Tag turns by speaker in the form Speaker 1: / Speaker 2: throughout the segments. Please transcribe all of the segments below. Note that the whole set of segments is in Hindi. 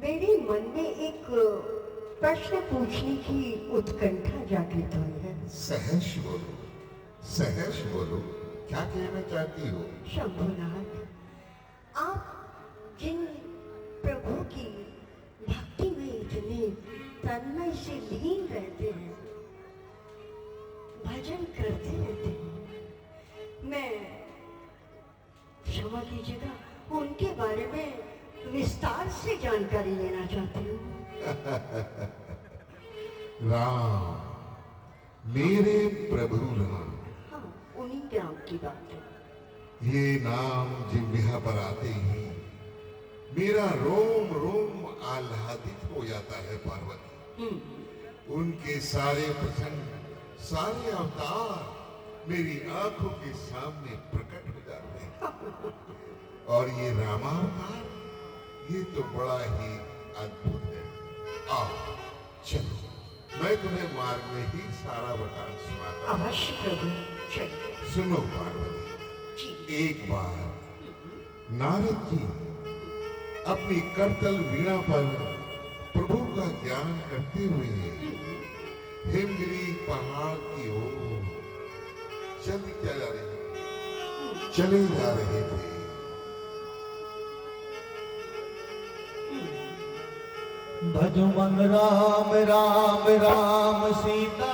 Speaker 1: मेरे मन में एक प्रश्न पूछने की उत्कंठा जागृत हुई है।
Speaker 2: सहर्ष बोलो, सहर्ष बोलो, क्या कहना चाहती हो?
Speaker 1: शंभुनाथ, आप जिन प्रभु की भक्ति में इतने तन्मय से लीन रहते हैं, भजन करते रहते हैं, मैं क्षमा कीजिएगा, उनके बारे में विस्तार से जानकारी लेना चाहती हूँ।
Speaker 2: राम, मेरे प्रभु राम।
Speaker 1: हाँ, उन्हीं राम की बात है।
Speaker 2: ये नाम जिह्वा पर आते ही मेरा रोम रोम आह्लादित हो जाता है पार्वती। उनके सारे प्रसंग, सारे अवतार मेरी आंखों के सामने प्रकट हो जाते हैं। और ये रामावतार, ये तो बड़ा ही अद्भुत है। आओ चलो, मैं तुम्हें मार्ग में ही सारा वटान सुनाता हूं।
Speaker 1: अवश्य प्रभु, चलिए।
Speaker 2: सुनो पार्वती, एक बार नारद जी अपनी करतल वीणा पर प्रभु का ज्ञान करते हुए हिमगिरी पहाड़ की ओर चले जा रहे थे।
Speaker 3: भज मन राम राम राम सीता,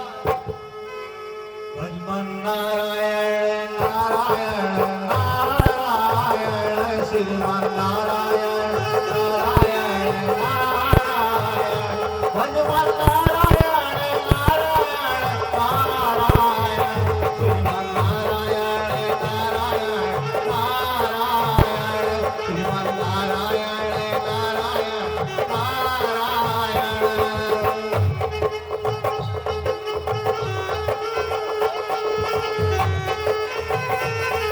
Speaker 3: भज मन नारायण नारायण नारायण, श्रीमन नारायण नारायण नारायण, भज मन नारायण नारायण नारायण, श्रीमन नारायण नारायण नारायण, श्रीमन नारायण नारायण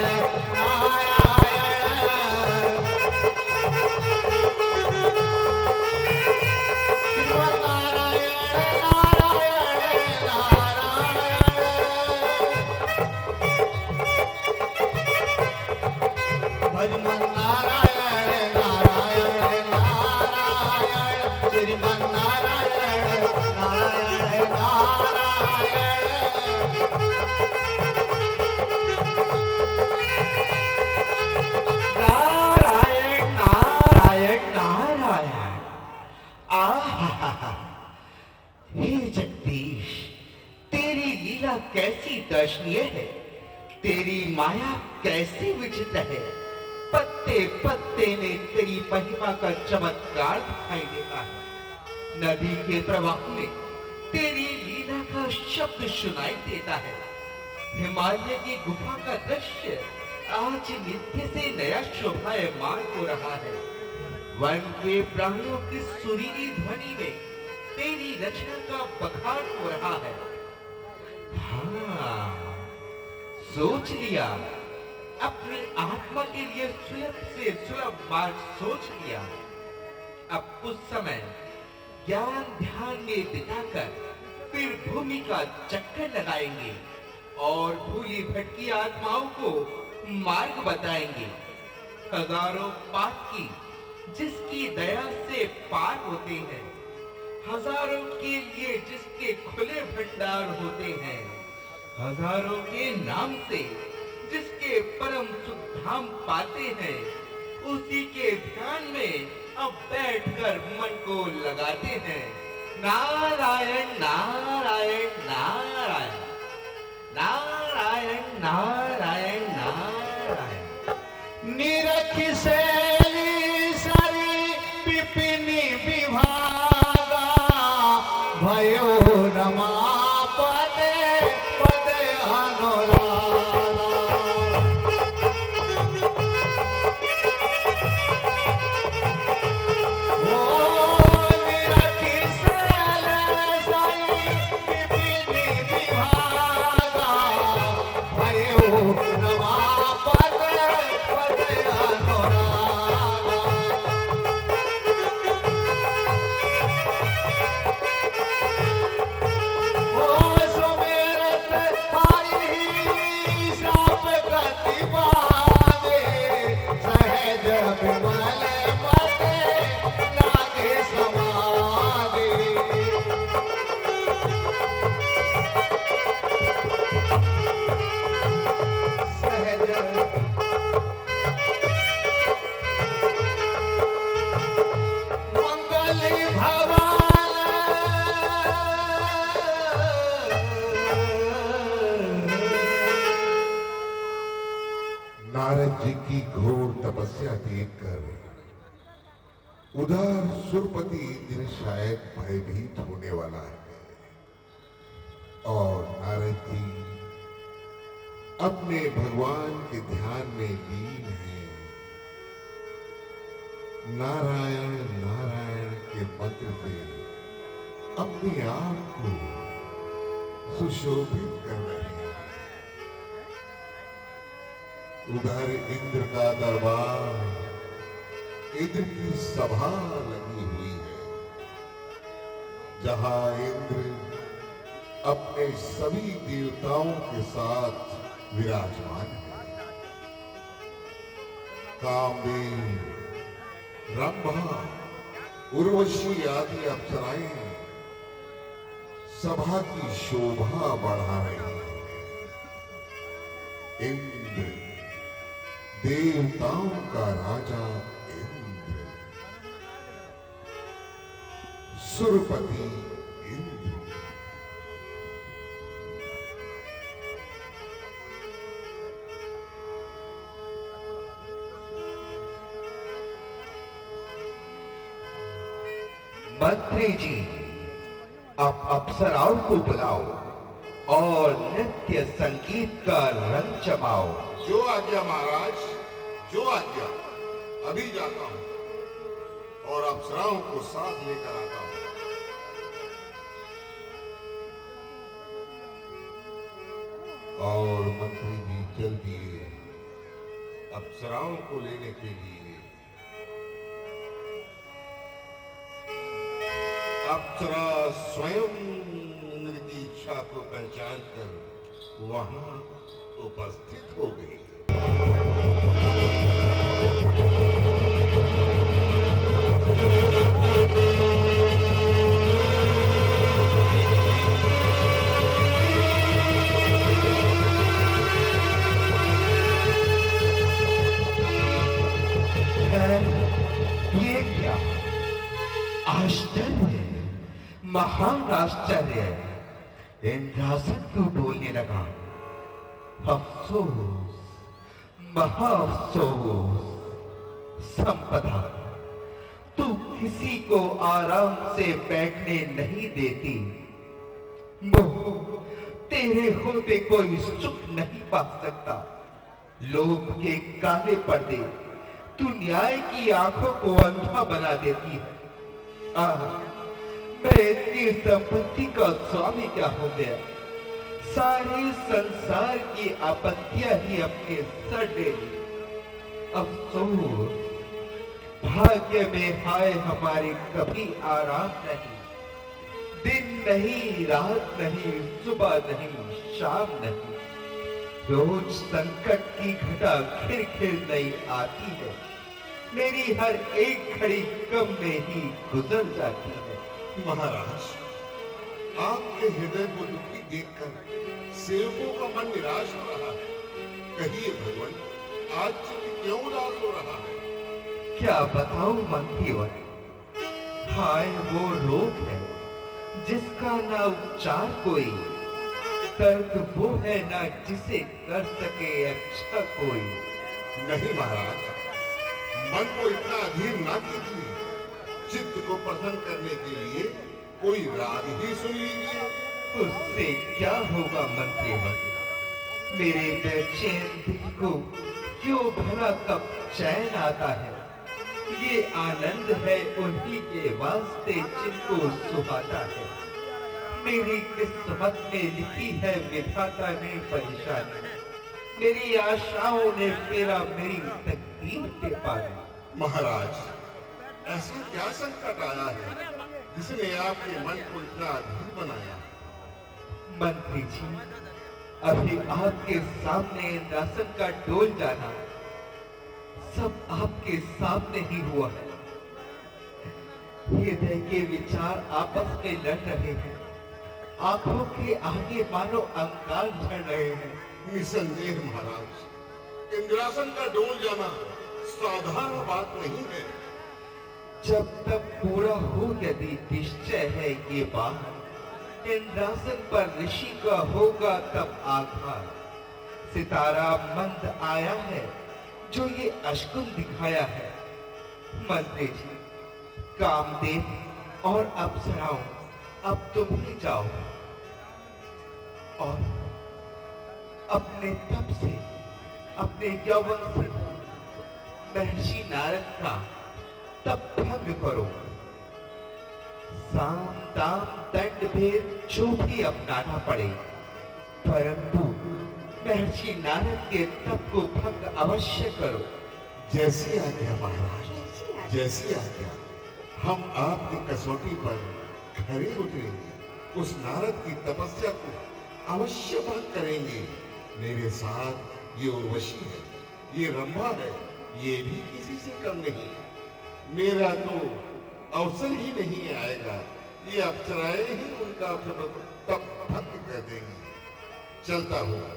Speaker 3: नारायण।
Speaker 4: कैसी दर्शनीय है, तेरी माया कैसी विचित्र है। पत्ते पत्ते में तेरी महिमा का चमत्कार दिखाई देता है। नदी के प्रवाह में तेरी लीला का शब्द सुनाई देता है। हिमालय की गुफा का दृश्य आज नित्य से नया शोभायमान हो रहा है। वन के प्राणियों की सुरीली ध्वनि में तेरी रचना का बखान हो रहा है। हाँ, सोच लिया, अपनी आत्मा के लिए सुलभ से सुलभ मार्ग सोच लिया। अब कुछ समय ज्ञान ध्यान में बिताकर फिर भूमि का चक्कर लगाएंगे और भूली भटकी आत्माओं को मार्ग बताएंगे। हजारों पाप की जिसकी दया से पार होते हैं, हजारों के लिए जिसके खुले भंडार होते हैं, हजारों के नाम से जिसके परम सुख धाम पाते हैं, उसी के ध्यान में अब बैठकर मन को लगाते हैं। नारायण नारायण नारायण नारायण नारायण नारायण।
Speaker 3: निरख शैली सरी पिपिनी विभागा, भयो रमापदे पदे अनुरागा। निरख शैली सरी पिपिनी विभागा,
Speaker 2: जी की घोर तपस्या देखकर उधर सुरपति इंद्र शायद भयभीत होने वाला है और नारद जी अपने भगवान के ध्यान में लीन है। नारायण नारायण के मंत्र से अपने आप को सुशोभित कर रहे हैं। उधर इंद्र का दरबार, इंद्र की सभा लगी हुई है, जहां इंद्र अपने सभी देवताओं के साथ विराजमान है। कामदेव, रंभा, उर्वशी आदि अप्सराएं सभा की शोभा बढ़ा रही हैं। इंद्र, देवताओं का राजा इंद्र, सुरपति इंद्र।
Speaker 4: मंत्री जी, आप अप्सराओं को बुलाओ और नृत्य संगीत का रंग जमाओ।
Speaker 2: जो आज्ञा महाराज, जो आज्ञा। अभी जाता हूं और अप्सराओं को साथ लेकर आता हूं। और मंत्री जी चल दिए अप्सराओं को लेने के लिए। अप्सरा स्वयं इंद्र की इच्छा को पहचान कर वहां उपस्थित हो गई।
Speaker 4: ये क्या आश्चर्य, महान आश्चर्य। इंद्रासन क्यों बोलने लगा? अफसोस, महाअफसोस। संपदा, तू किसी को आराम से बैठने नहीं देती। मोह, तेरे होते कोई सुख नहीं पा सकता। लोभ के काले पर्दे तू न्याय की आंखों को अंधा बना देती है। मैं इतनी संपत्ति का स्वामी क्या हो गया? सारे संसार की आपत्तियां ही अपने सर ले ली। अफसोस, भाग्य में हाय हमारे कभी आराम नहीं। दिन नहीं, रात नहीं, सुबह नहीं, शाम नहीं। रोज संकट की घटा खिर खिर नहीं आती है। मेरी हर एक घड़ी कम में ही गुजर जाती है।
Speaker 2: महाराज, आपके हृदय को दुखी देखकर सेवकों का मन निराश हो रहा है। कहिए भगवान, आज चित्त क्यों उदास हो रहा है?
Speaker 4: क्या बताऊं मंत्रीवर, हाय वो रोग है जिसका ना उपचार कोई, दर्द वो है ना जिसे कर सके अच्छा कोई।
Speaker 2: नहीं महाराज, मन को इतना अधीर ना कीजिए। चित्त को प्रसन्न करने के लिए कोई राग ही सुन लीजिए।
Speaker 4: उससे क्या होगा मंत्रीवर? मेरे बेचैन दिल को क्यों भला कब चैन आता है? ये आनंद है उन्हीं के वास्ते जिनको सुहाता है। मेरी किस्मत में लिखी है विधाता ने परेशानी। मेरी आशाओं ने फेरा मेरी तकदीर के पार।
Speaker 2: महाराज, ऐसा क्या संकट आया है जिसने आपके मन को इतना अधीर बनाया?
Speaker 4: मंत्री जी, अभी आपके सामने इंद्रासन का डोल जाना सब आपके सामने ही हुआ है। हृदय के विचार आपस में लड़ रहे हैं। आंखों के आगे मानो अंगार झड़ रहे हैं।
Speaker 2: निसंदेह महाराज, इंद्रासन का डोल जाना साधारण बात नहीं है।
Speaker 4: जब तक पूरा हो यदि निश्चय है ये बात, इंद्रासन पर ऋषि का होगा तब आघात। सितारा मंद आया है, जो ये अशकुन दिखाया है, मंत्री जी, कामदेव और अप्सराओं, अब तुम ही जाओ और अपने तप से, अपने यौवन से महर्षि नारद का तप भंग करो। साम दाम दंड भेद जो भी अपनाना पड़े, परंतु महर्षि नारद के तप को भंग अवश्य करो।
Speaker 2: जैसी आज्ञा महाराज, जैसी आज्ञा। हम आपकी कसौटी पर खरे उतरेंगे, उस नारद की तपस्या को अवश्य भंग करेंगे। मेरे साथ ये उर्वशी है, ये रंभा है, ये भी किसी से कम नहीं। मेरा तो अवसर ही नहीं आएगा, ये अप्सराएं ही उनका तप भंग कर देंगी। चलता हुआ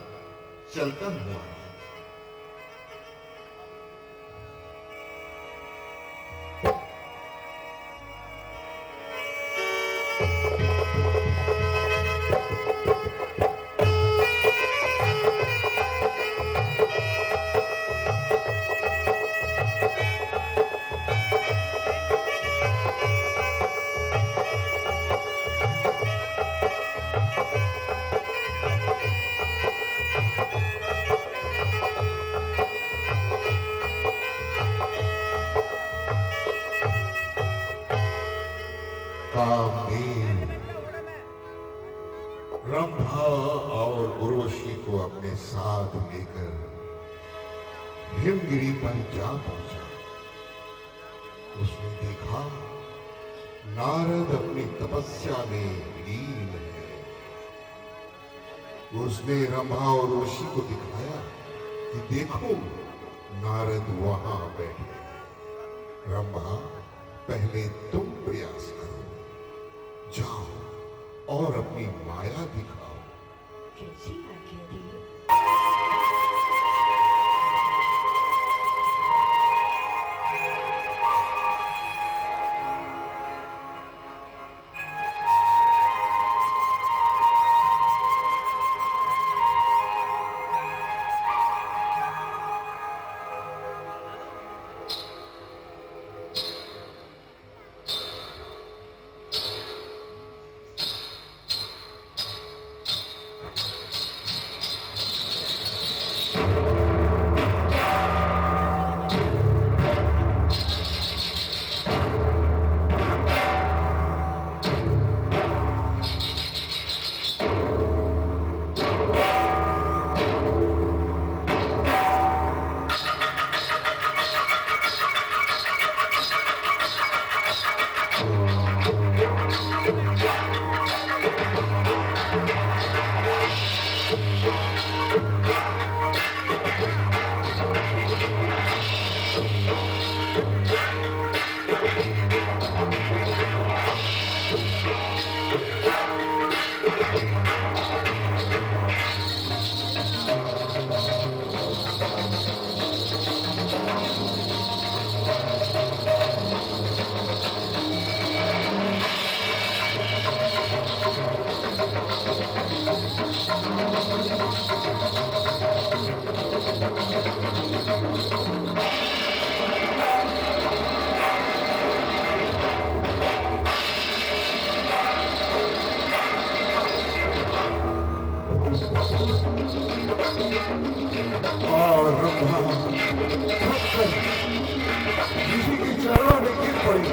Speaker 2: कामदेव रंभा और उर्वशी को अपने साथ लेकर हिमगिरी पर जा पहुंचा। उसने देखा नारद अपनी तपस्या में लीन है। उसने रंभा और उर्वशी को दिखाया कि देखो नारद वहां बैठे। रंभा, पहले तुम प्रयास करो, जाओ और अपनी माया दिखाओ।
Speaker 1: कैसी आज्ञा दी?
Speaker 2: और रंभा थककर किसी के चरणों में गिर पड़ी।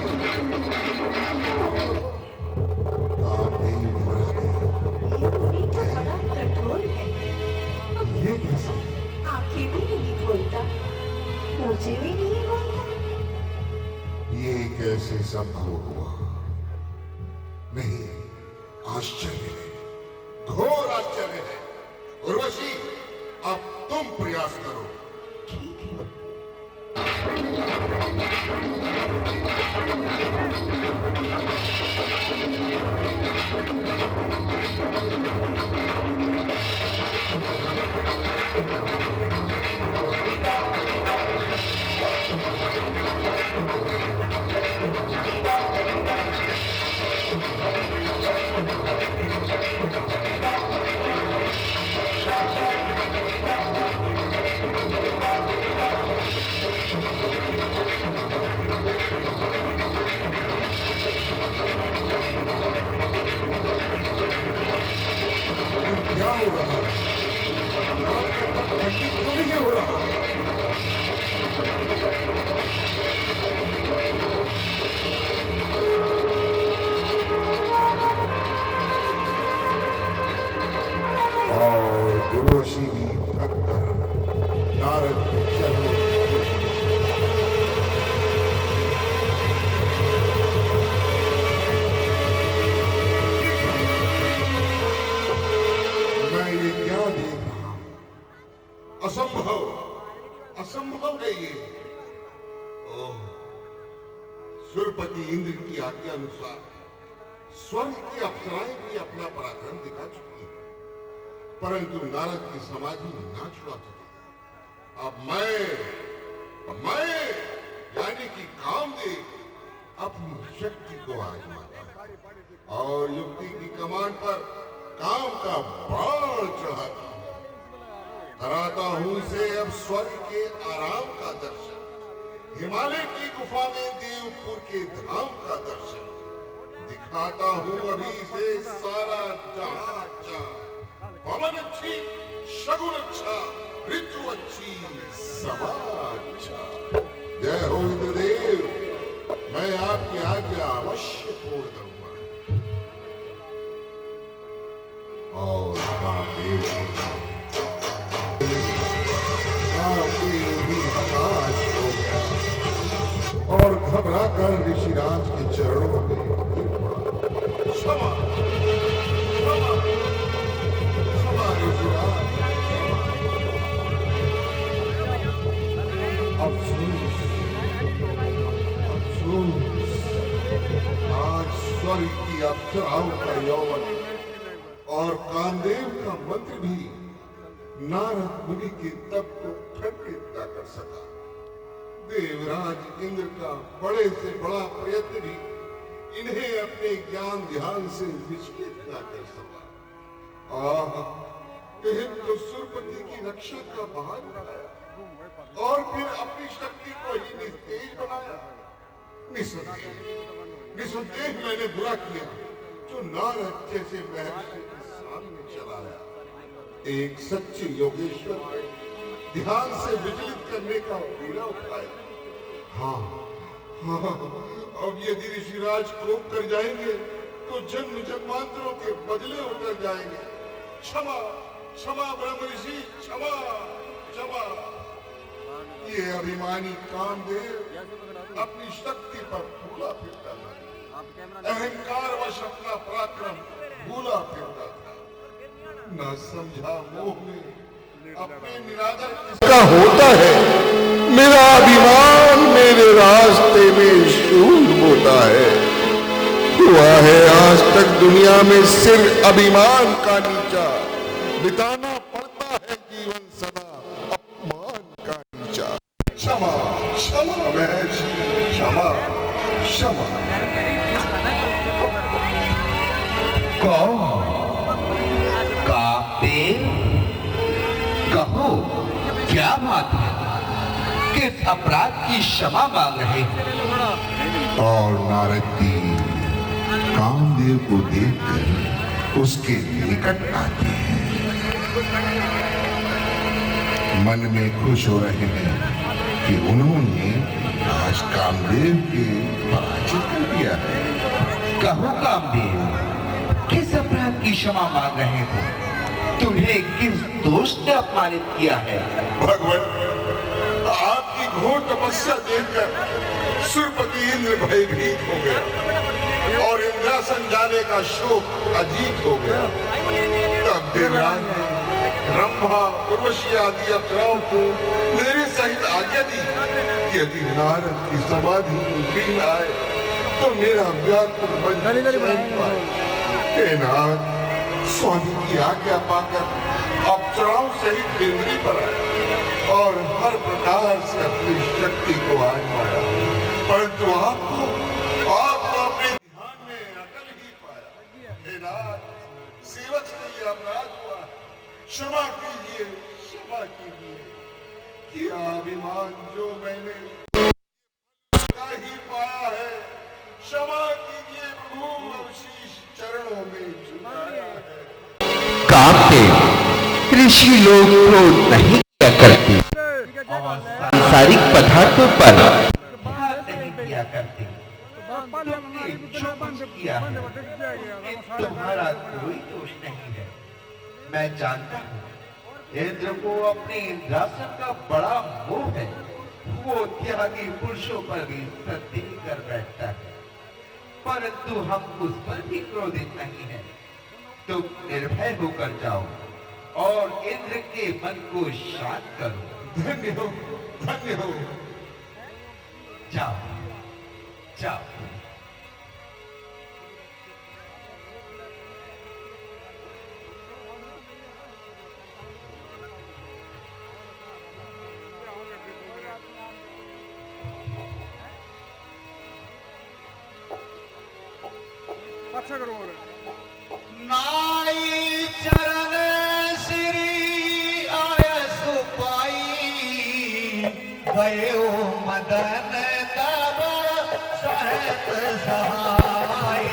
Speaker 2: कामदेव घबरा गए।
Speaker 1: ये मुनि तो बड़ा कठोर है,
Speaker 2: ये कैसे?
Speaker 1: आंखें भी नहीं खोलता, मुझे भी नहीं बोलता।
Speaker 2: ये कैसे संभव हुआ? नहीं, आश्चर्य है, घोर आश्चर्य है। उर्वशी, अब तुम प्रयास करो।
Speaker 1: ठीक है।
Speaker 2: उर्वशी भी थक कर नारद के चरणों मैं ये क्या देख रहा हूं? असंभव, असंभव है ये। ओह, सुरपति इंद्र की आज्ञा अनुसार स्वर्ग की अप्सराएं भी अपना पराक्रम दिखा चुकी है, परंतु नारद की समाधि ना छुड़ा सकी। अब मैं यानी कि कामदेव अपनी शक्ति को आजमाता और युक्ति की कमान पर काम का बाण चढ़ाता हूं, कराता हूं इसे अब स्वर्ग के आराम का दर्शन, हिमालय की गुफा में देवपुर के धाम का दर्शन, दिखाता हूं अभी से सारा जहां अच्छा, पवन अच्छी, शगुन अच्छा, ऋतु अच्छी, सभा अच्छा। जय हो इंद्रदेव, मैं आपकी आज्ञा अवश्य पूर्ण करूंगा। और कामदेव भी हताश हो गया और घबरा कर ऋषिराज के चरणों में गिर पड़ा। क्षमा, क्षमा, क्षमा ऋषिराज। अफसोस, अफसोस, आज स्वर्ग की अप्सराओं का यौवन और कामदेव का मंत्र भी नारद मुनि के तप को खंडित न कर सका। देवराज इंद्र का बड़े से बड़ा प्रयत्न भी इन्हें अपने ज्ञान ध्यान से विचलित न कर सका। तो सुरपति की रक्षा का बहार उठाया और फिर अपनी शक्ति को ही निस्तेज बनाया। निसंदेह मैंने बुरा किया जो नारद जैसे महर्षि के सामने चला आया। एक सच्चे योगेश्वर को ध्यान से विचलित करने का पूरा उपाय। हाँ, अब यदि ऋषिराज क्रोध कर जाएंगे तो जन्म जन्मांतरों के बदले उतर जाएंगे। क्षमा, क्षमा ब्रह्म ऋषि, क्षमा, क्षमा। ये अभिमानी कामदेव अपनी शक्ति पर भूला फिरता था, अहंकार वश अपना पराक्रम भूला फिरता था, न समझा मोह में अपने निरादर
Speaker 5: का होता है। मेरा अभिमान मेरे रास्ते में शूल होता है। हुआ है आज तक दुनिया में सिर अभिमान का नीचा, बिताना पड़ता है जीवन सदा अपमान का नीचा।
Speaker 2: क्षमा, क्षमा महर्षि, क्षमा, क्षमा।
Speaker 4: कामदेव, कहो क्या बात है? किस अपराध की क्षमा मांग रहे हैं?
Speaker 2: और नारद जी कामदेव को देखकर उसके निकट आते हैं, मन में खुश हो रहे हैं कि उन्होंने आज कामदेव के पराजित कर दिया है।
Speaker 4: कहो कामदेव, किस अपराध की क्षमा मांग रहे हो? तुम्हें किस दोष ने अपमानित किया है?
Speaker 2: भगवान, आपकी घोर तपस्या देखकर सुरपति इंद्र भयभीत हो गया और इंद्रासन जाने का शोक अजीत हो गया। तब देवराज ने ब्रह्मा, उर्वशी आदि अप्सराओं को मेरे सहित आज्ञा दी कि यदि नारद की समाधि विघ्न आए तो मेरा व्याकुल मन चैन पाए। हे नाथ, स्वामी की आज्ञा पाकर अप्सराओं सहित बिंदरी पर आया और हर प्रकार से अपनी शक्ति को आजमाया, परंतु आपको अपने ध्यान में अटल ही पाया। हे नाथ, सेवक से ये अपराध हुआ, क्षमा कीजिए, क्षमा कीजिए। किया अभिमान जो मैंने उसका ही पाया है, क्षमा कीजिए प्रभु, शीश चरणों में झुकाया है।
Speaker 4: कामदेव, ऋषि लोग क्रोध नहीं किया करते और सांसारिक पदार्थों पर ध्यान नहीं किया करते। तुमने जो कुछ किया है, तुम्हारा कोई दोष नहीं है। मैं जानता हूँ इंद्र को अपने इंद्रासन का बड़ा मोह है। वो त्यागी पुरुषों पर भी सत्य कर बैठता है, परंतु हम उस पर भी क्रोधित नहीं है। तुम निर्भय होकर जाओ और इंद्र के मन को शांत करो।
Speaker 2: धन्य हो, धन्य हो।
Speaker 4: जाओ जाओ।
Speaker 3: अच्छा करो
Speaker 4: नाई चरण श्री आयस पाई, गयो मदन तब सहत सहाय।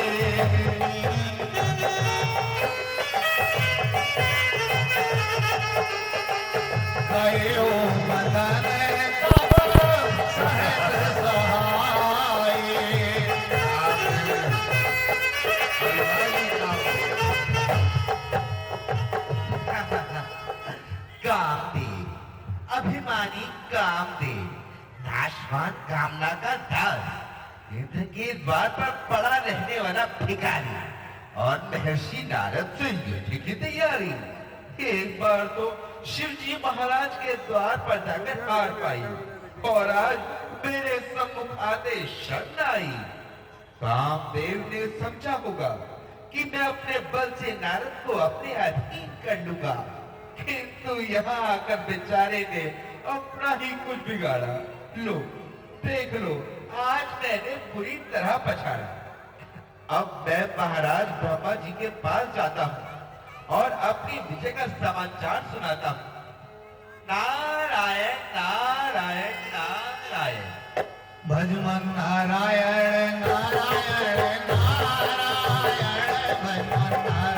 Speaker 4: गयो मदन तब सहत सहाय। कामदेव, अभिमानी कामदेव, नाशवान कामना का दास, इंद्र के द्वार पर पड़ा रहने वाला भिखारी और महर्षि नारद से युद्ध की तैयारी। एक बार तो शिव जी महाराज के द्वार पर जाकर हार पाई और आज मेरे सम्मुख आते शरण आई। कामदेव ने समझा होगा कि मैं अपने बल से नारद को अपने अधीन कर लूंगा, किंतु यहाँ आकर बेचारे ने अपना ही कुछ बिगाड़ा। लो देख लो, आज मैंने बुरी तरह पछाड़ा। अब मैं महाराज ब्रह्मा जी के पास जाता हूँ और अपनी विजय का समाचार सुनाता हूँ। नारायण नारायण नारायण। भजमन नारायण नारायण नारायण, भजमन नारायण।